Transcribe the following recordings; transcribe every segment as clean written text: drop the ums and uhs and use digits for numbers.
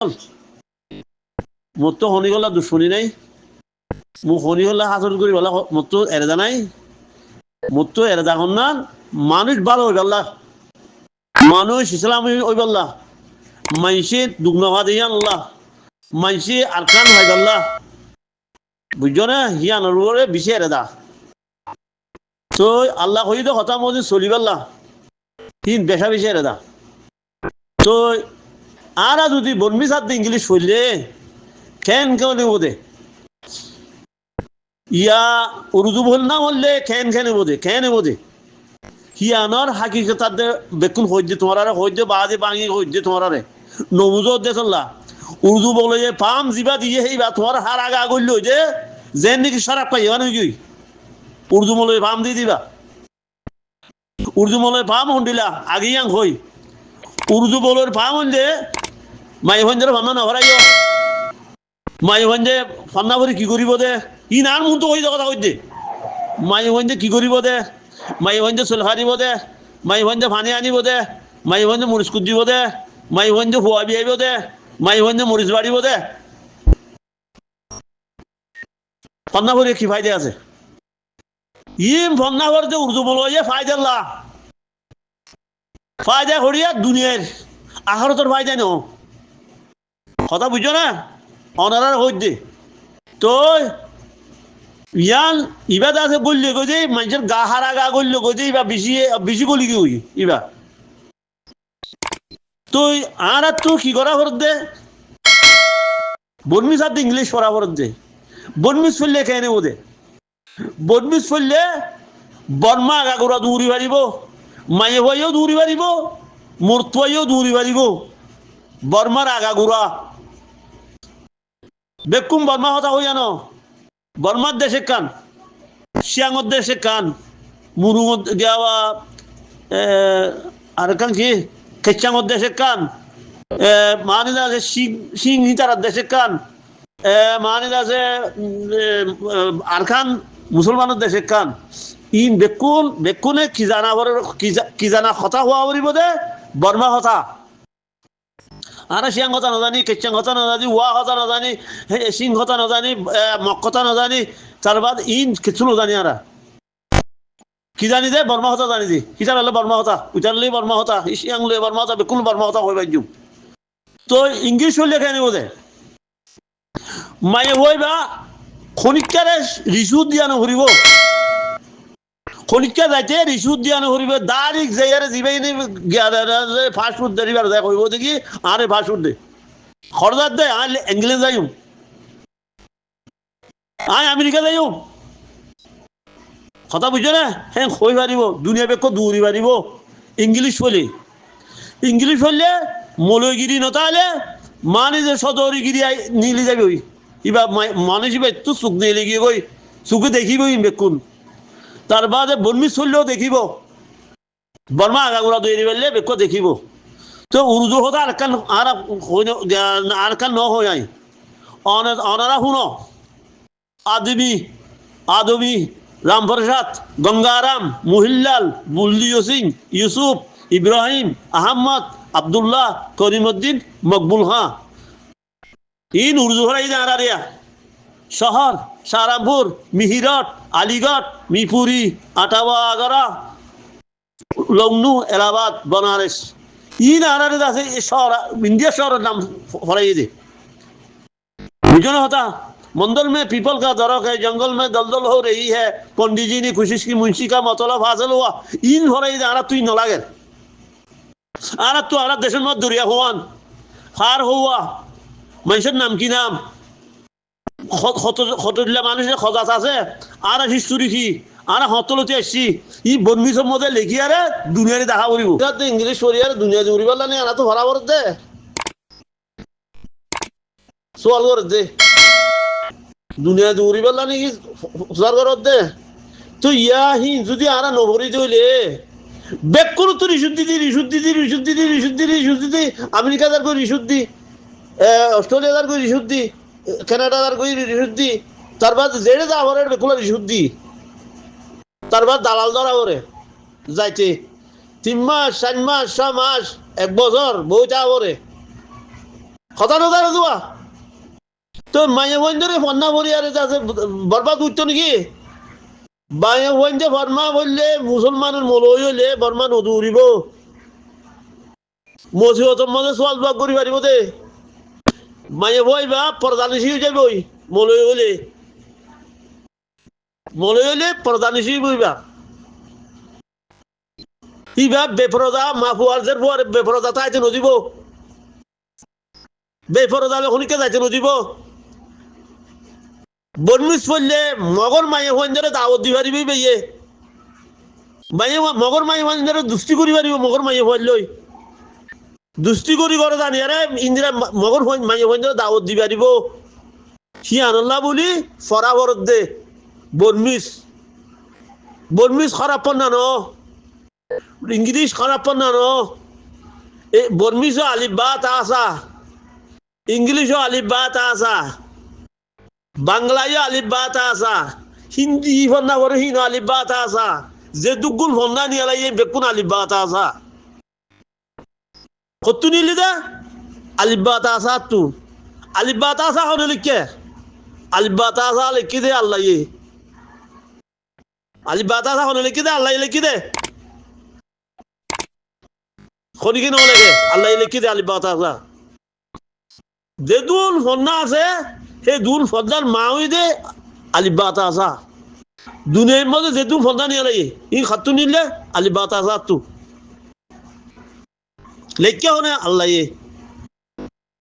মোর তো শনি গলা দুশ্মনী নাই, মোক শনি হলে হাজর করি বলা মোর তো এরেদা নাই, মোর তো এরেদা না মানুষ ভালো হয়ে গেল, মানুষ ইসলাম ওই বললা মাইসে দুগ্নভা দিয়ে আনলা, মাইসে আরকান হয়ে গেল বুঝছো না, হিয়ানোর উপরে বেশি এরেদা। তো আল্লাহ হই তো কথা মতো চলি পারলা তিন বেশা বেশি এরেদা। তো আর যদি বনমি সাথে ইংলিশ পড়লে কেন কেউ নেব দে ইয়া উর্দু বল না বললে কেন কেন নেব দে কেন নেব দে হিয়ানোর হাকিকত বেকুন হইতে তোমার হইতে বাদে বাঙি হইতে তোমার নবুজো দে চললা উর্দু বলে যে পাম জিবা দিয়ে হেইবা তোমার হার আগা করলে হইতে যেন নাকি সরাব পাই এবার নাকি উর্দু মলে পাম দিয়ে দিবা, উর্দু মলে পাম হন্ডিলা আগেই আং হই উর্দু বলের পাম হইলে মাই হইন্দে ভান্না না ভরাইও মাই হইন্দে ফান্না ভরি কি করিব দে ই নার মন তো হই কথা হইতে মাই হইন্দে কি করিব দে, মাই হইন্দে চুল হারিব দে, মাই হইন্দে পানি আনিব দে, মাই হইন্দে মরিচ কুদিব দে, মাই হইন্দে ফুয়া বিয়াইব দে, মাই হইন্দে মরিচ বাড়িব দে, ফান্না ভরি কি ফায়দা আছে ইম ফান্না ভরি যে উর্দু বলো যে ফায়দা লা ফায়দা করিয়া দুনিয়ার আখরতর ফায়দা নো কথা বুঝছো না অনারার হইতে তো ইয়ান ইবা আছে বললে গো যে মানুষের গা হারা গা করলে গো যে ইবা বেশি বেশি গলি কি হই ইবা তো আর তো কি করা ফরত দে বনমিস আর ইংলিশ পড়া ফরত দে বনমিস পড়লে কেন ওদে বনমিস পড়লে বর্মা আগাগোড়া দৌড়ি পারিব মায়ে ভাইও দৌড়ি পারিব মূর্তইও দৌড়ি পারিব বর্মার আগাগোড়া বেকুম বর্মা হতা হই জানো বর্মার দেশে কান শিয়াঙর দেশে কান মুরুঙ দেওয়া আর কান কি খেচাঙর দেশে কান মানিদা আছে সিং হিতারার দেশে কান মানিদা আছে আর খান মুসলমানের দেশে কান ইন বেকুন বেকুনে কি জানা কথা হওয়া বলিব দে বর্মা কথা আর শিয়াং কথা নাজানি কেচাং কথা নাজানি ওয়া কথা নাজানি সিং কথা নাজানি মক কথা নাজানি তারপর ইন কিছু নাজানি আর কি জানি দে বর্মা কথা জানি দি হিটার হলে বর্মা কথা উইটার হলে বর্মা কথা শিয়াং হলে বর্মা কথা বেকুন বর্মা কথা হয়ে পাইজুম তো ইংলিশ হলে কেন বোধে মায়ে হইবা খনিকারে রিসুদ দিয়া নভরিব খনিকা যাইতে রিসুদ দিয়া নভরিব ডাইরেক্ট যাইয়ারে জিবাই নি ফাস্ট ফুড ডেলিভার দেয় কইব দেখি আরে ফাস্ট ফুড দে খরদার দে আই ইংল্যান্ড যাইম আই আমেরিকা যাইম কথা বুঝছো না হ্যাঁ কই পারিব দুনিয়া বেক দৌড়ি পারিব ইংলিশ বলে ইংলিশ বললে মৌলগিরি নতালে মানে যে সদরিগিরি নিলে যাবে ওই ইবা মানুষ ইবা একটু চুক নিলে গিয়ে গই চুকে দেখিব বেকুন তার বাদে বর্মি চললেও দেখিব বর্মা আগাগোড়া তৈরি পারলে বেক দেখিব তো উর্দু হতো আর কান ন হই আই অনারা শুন আদমি আদমি রামপ্রসাদ গঙ্গারাম মহিলাল বুলদিও সিং ইউসুফ ইব্রাহিম আহমদ আবদুল্লাহ করিমউদ্দিন মকবুল হা ইন উর্দু হরাই আরারিয়া শহর সারামপুর মিহিরট আলিগড় মিপুরি আটাওয়া আগারা লখনউ এলাহাবাদ বনারস ইন আরারে আছে শহর ইন্ডিয়া শহরের নাম হরাই দে बुझो ना होता मंदिर में पीपल का दरख्त है जंगल में दलदल हो रही है पंडित जी ने खुशी की मुंशी का मतलब हासिल हुआ इन हो रही आरा तुई न लागे आरा तू आरा देश में दुरिया हुआन हार हुआ মানুষের নাম কি নাম কতদিলা মানুষের খজাত আছে আর হিস্টোরি কি আর হতলতে আসছি ই বনমিসের মধ্যে লেখি আরে দুনিয়ারে দেখা করিব ইংলিশ পড়ি আর দুনিয়া জুড়ি পারলা নি আনা তো ভরা ভর দে সোয়াল করে দে দুনিয়া জুড়ি পারলা নি সোয়াল করে দে তো ইয়া হি যদি আরা নভরি দইলে বেক করু তো রিশুদ্ধি আমেরিকা দার কই রিশুদ্ধি অস্ট্রেলিয়া দার কই রিশুদ্ধি কানাডা দার কই রিশুদ্ধি তারপর জেড়ে যা ভরে বেকুলা রিশুদ্ধি তারপর দালাল ধরা ভরে যাইতে 3 মাস 4 মাস 6 মাস 1 বছর বইটা ভরে কথা নজারে যোৱা তো মায়ে বন্ধুরে ফন্না ভরি আর আছে বরবাদ উঠতো নাকি মায়ে বন্ধে ফর্মা বললে মুসলমানের মলই হইলে বর্মা নদী উড়িব মসিহতর মধ্যে সোয়াল বাগ করি পারিব দে মায়ে বই বা প্রধানিসি হয়ে যাবে ওই মলই হইলে প্রধানিসি বইবা ইবা বেপরদা মাফুয়ারদের পর বেপরদা তাইতে নদীব বেপরদা লখনিকে যাইতে নদীব বনমিস পড়লে মগর মায়ে হইন্দরে দাওয়াত দি পারিবি বেয়ে মায়ে মগর মায়ে হইন্দরে দুষ্টি করি পারিব মগর মায়ে হইলই দুষ্টি করি করে জানি আরে ইন্দিরা মগর মায়ে হইন্দরে দাওয়াত দি পারিব সি আনল্লা বলি ফরাবরত দে বনমিস খারাপ না ন ইংলিশ খারাপ না ন এ বনমিসও আলিফ বা তা আসা ইংলিশও আলিফ বা তা আসা বাংলায় আলিফ বা তা আসা হিন্দি ফন্না করে হিন আলিফ বা তা আসা যে দুগুণ ফন্না নিয়ে লাই বেকুন আলিফ বা তা আসা কত নিলি দা আলিফ বা তা আসা তু আলিফ বা তা আসা হনে লিখে আলিফ বা তা আসা লিখি দে আল্লাহ আলিফ বা তা আসা হনে লিখি দে আল্লাহ লিখি দে খনিকি নলেগে আল্লাহ লিখি দে আলিফ বা তা আসা যে দুন ফন্না আছে সেই দুন ফন্নার মা হই দে আলিফ বা তা আসা দুনিয়ার মধ্যে যে দুন ফন্না নিয়ে লাগে ই খাতু নিলে আলিফ বা তা আসা তু লেখকে হনে আল্লাহ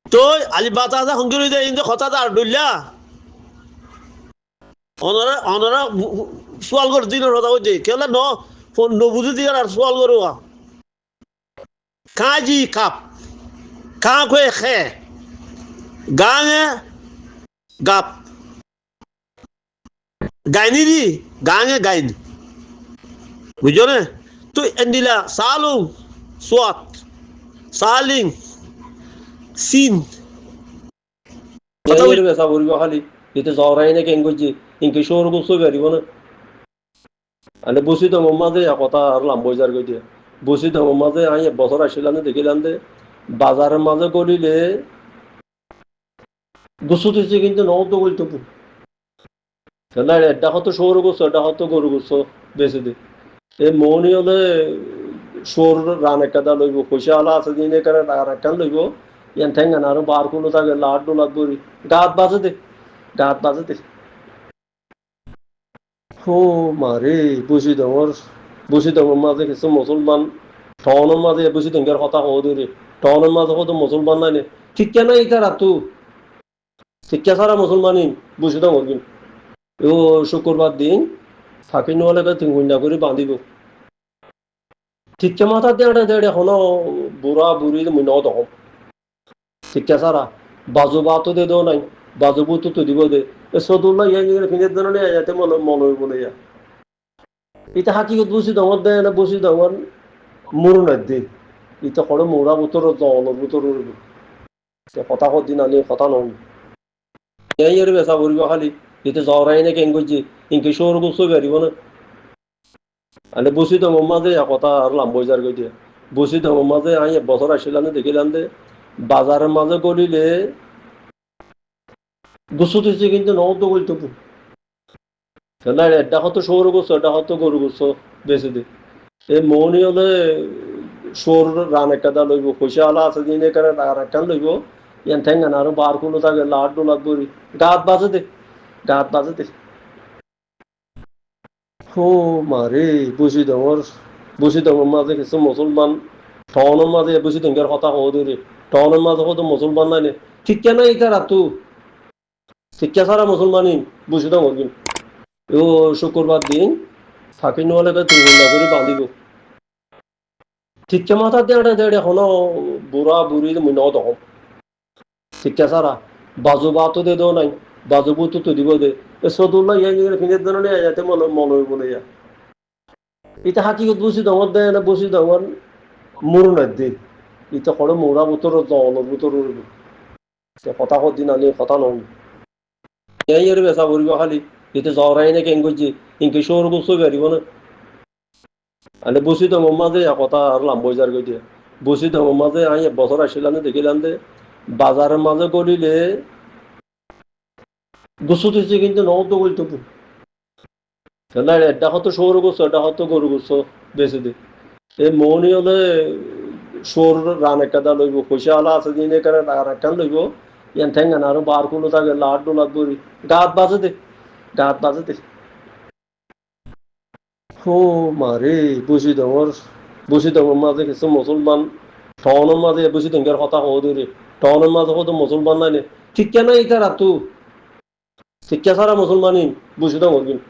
তো আলিফ বা তা আসা সংকীর্ণ দে ইন্দে কথা আর ডইলা অনরা সোয়াল করে দিনের কথা কইতে কেলা নবুঝে দিয়ে আর সোয়াল করো কাজি কাপ কা কয়ে খে গাঙে গাপ গাইনি দি গাঙে গাইন বুঝছো না তো এন্দিলা সালু সোয়াত সালিং সিন কথা বলবে সব বলবো খালি এতে জরাই না কেন কইছি ইনকে শোর গোসো বেরিব না আনে বসি তো মাঝে কথা আর লাম্বইজার কই দিয়ে বসি তো মাঝে আই বছর আসিলাম দেখিলাম দে বাজারের মাঝে গলিলে গোসু দিছে কিন্তু নতো বলতো না এটা কত শোর গোসো এটা কত গরু গোসো বেশি দে এই মৌনি হলে শোর রান একটা দা লইব পয়সা আলা আছে দিনে করে রান একটা লইব ইয়ান ঠেঙ্গা না আরো বার কোনো থাকে লাট ডোলাট করি গাত বাজে দে ও মারে বুঝি দমর মাঝে কিছু মুসলমান টনের মাঝে বুঝি দঙ্গের কথা হো দে টনের মাঝে কত মুসলমান নাই নে ঠিক কেন এটা রাতু শিক্ষা ছাড়া মুসলমানই বুঝি দমর কিন্তু ও শুক্রবার দিন থাকি নহলে তিন গুণা করে বাঁধিব ঠিককে মাথা দেড়ে দেড়ে হলো বুড়া বুড়ি মুন তখন শিক্ষা ছাড়া বাজু বাতো দে দেও নাই বাজু বুতো তো দিব দে সদুল্লাহ ইয়া ফিনের জন্য নিয়ে যাতে মনে বলে যা এটা হাকিগত বুঝি দমর দেয় না বুঝি দমর মরু না দে এটা করে মোড়া বুতর জলের বুতর কথা দিন আনি কথা নয় ইয়ার বেচা করবো খালি এতে জরাই না কেন করছি ইনকে শোর গোসো বেরিব না আনে বসি তো মাঝে কথা আর লাম্বইজার কই দিয়ে বসি তো মাঝে আই বছর আসিলাম দেখিলাম দে বাজারের মাঝে গলিলে গোসু দিছে কিন্তু নতো বলতো না এটা কত শোর গোসো এটা কত গরু গোসো বেশি দে এই মৌনি হলে শোর রান একটা দা লইব পয়সা আলা আছে দিনে করে রান একটা লইব ইয়ান ঠেঙ্গা না আরো বার কোনো থাকে লাট ডোলাট করি গাত বাজে দে ও মারে বুঝি দমর মাঝে কিছু মুসলমান টনের মাঝে বুঝি দঙ্গের কথা হো দে টনের মাঝে কত মুসলমান নাই নে ঠিক কেন এটা রাতু শিক্ষা ছাড়া মুসলমানই বুঝি দমর কিন্তু ও শুক্রবার দিন থাকি নহলে তিন গুণা করে বাঁধিব ঠিককে মাথা দেড়ে দেড়ে হলো বুড়া বুড়ি মুন তখন শিক্ষা ছাড়া বাজু বাতো দে দেও নাই বাজু বুতো তো দিব দে সদুল্লাহ ইয়া ফিনের জন্য নিয়ে যাতে মনে বলে যা এটা হাকিগত বুঝি দমর দেয় না বুঝি দমর মরু না দে এটা করে মোড়া বুতর জলের বুতর কথা দিন আনি কথা নয় ইয়ার বেচা করবো খালি এতে জরাই না কেন করছি ইনকে শোর গোসো বেরিব না আনে বসি তো মাঝে কথা আর লাম্বইজার কই দিয়ে বসি তো মাঝে আই বছর আসিলাম দেখিলাম দে বাজারের মাঝে গলিলে গুছু দিচ্ছে কিন্তু নতো বলতো না এটা হয়তো সৌর গুচ্ছ এটা হয়তো গরু গুচ্ছ বেশি দিই এই মৌনি হলে সৌর রান একটা দা লইব পয়সা আলা আছে দিন এখানে রান একটা লইব ইয়ান ঠেঙ্গান আরো বার কুলো থাকে লাট ডোলাট করি গাত বাজে দে ও মারে বুঝি দমর মাঝে কিছু মুসলমান টনের মাঝে বুঝি দঙ্গের কথা হো দূরে টনের মাঝে হতো মুসলমান নাই ঠিক কেন এটা রাতু শিক্ষা ছাড়া মুসলমানই বুঝি দমর কিন্তু